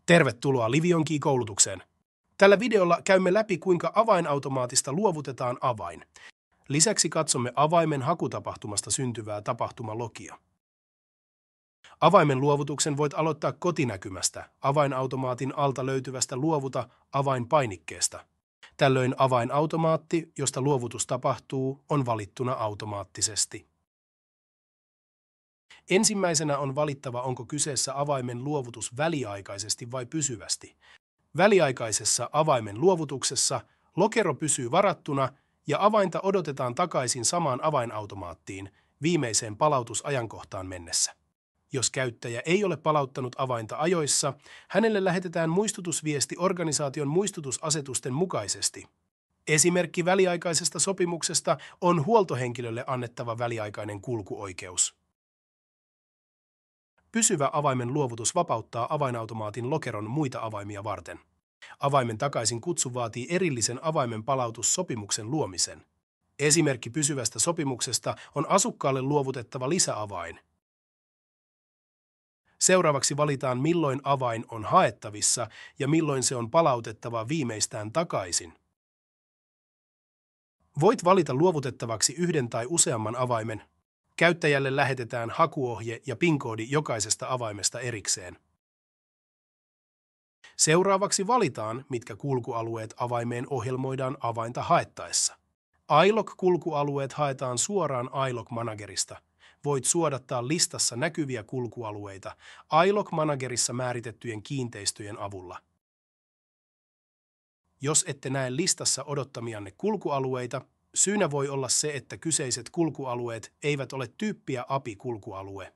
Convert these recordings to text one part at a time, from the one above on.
Tervetuloa LivionKey-koulutukseen. Tällä videolla käymme läpi, kuinka avainautomaatista luovutetaan avain. Lisäksi katsomme avaimen hakutapahtumasta syntyvää tapahtumalogia. Avaimen luovutuksen voit aloittaa kotinäkymästä, avainautomaatin alta löytyvästä luovuta avainpainikkeesta. Tällöin avainautomaatti, josta luovutus tapahtuu, on valittuna automaattisesti. Ensimmäisenä on valittava, onko kyseessä avaimen luovutus väliaikaisesti vai pysyvästi. Väliaikaisessa avaimen luovutuksessa lokero pysyy varattuna ja avainta odotetaan takaisin samaan avainautomaattiin viimeiseen palautusajankohtaan mennessä. Jos käyttäjä ei ole palauttanut avainta ajoissa, hänelle lähetetään muistutusviesti organisaation muistutusasetusten mukaisesti. Esimerkki väliaikaisesta sopimuksesta on huoltohenkilölle annettava väliaikainen kulkuoikeus. Pysyvä avaimen luovutus vapauttaa avainautomaatin lokeron muita avaimia varten. Avaimen takaisin kutsu vaatii erillisen avaimen palautussopimuksen luomisen. Esimerkki pysyvästä sopimuksesta on asukkaalle luovutettava lisäavain. Seuraavaksi valitaan, milloin avain on haettavissa ja milloin se on palautettava viimeistään takaisin. Voit valita luovutettavaksi yhden tai useamman avaimen. Käyttäjälle lähetetään hakuohje ja PIN-koodi jokaisesta avaimesta erikseen. Seuraavaksi valitaan, mitkä kulkualueet avaimeen ohjelmoidaan avainta haettaessa. iLog-kulkualueet haetaan suoraan iLog-managerista. Voit suodattaa listassa näkyviä kulkualueita iLog-managerissa määritettyjen kiinteistöjen avulla. Jos ette näe listassa odottamianne kulkualueita, syynä voi olla se, että kyseiset kulkualueet eivät ole tyyppiä API-kulkualue,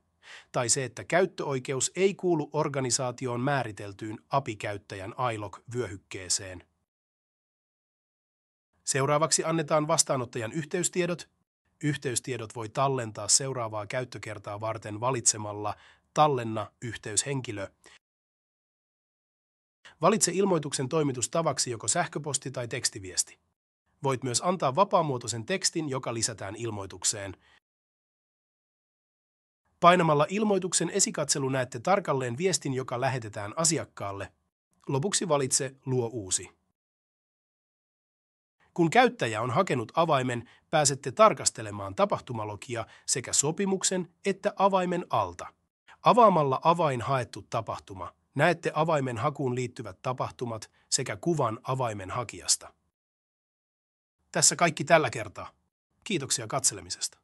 tai se, että käyttöoikeus ei kuulu organisaatioon määriteltyyn API-käyttäjän iLog-vyöhykkeeseen. Seuraavaksi annetaan vastaanottajan yhteystiedot. Yhteystiedot voi tallentaa seuraavaa käyttökertaa varten valitsemalla Tallenna yhteyshenkilö. Valitse ilmoituksen toimitustavaksi joko sähköposti tai tekstiviesti. Voit myös antaa vapaamuotoisen tekstin, joka lisätään ilmoitukseen. Painamalla ilmoituksen esikatselu näette tarkalleen viestin, joka lähetetään asiakkaalle. Lopuksi valitse Luo uusi. Kun käyttäjä on hakenut avaimen, pääsette tarkastelemaan tapahtumalogia sekä sopimuksen että avaimen alta. Avaamalla avain haettu tapahtuma näette avaimen hakuun liittyvät tapahtumat sekä kuvan avaimen hakijasta. Tässä kaikki tällä kertaa. Kiitoksia katselemisesta.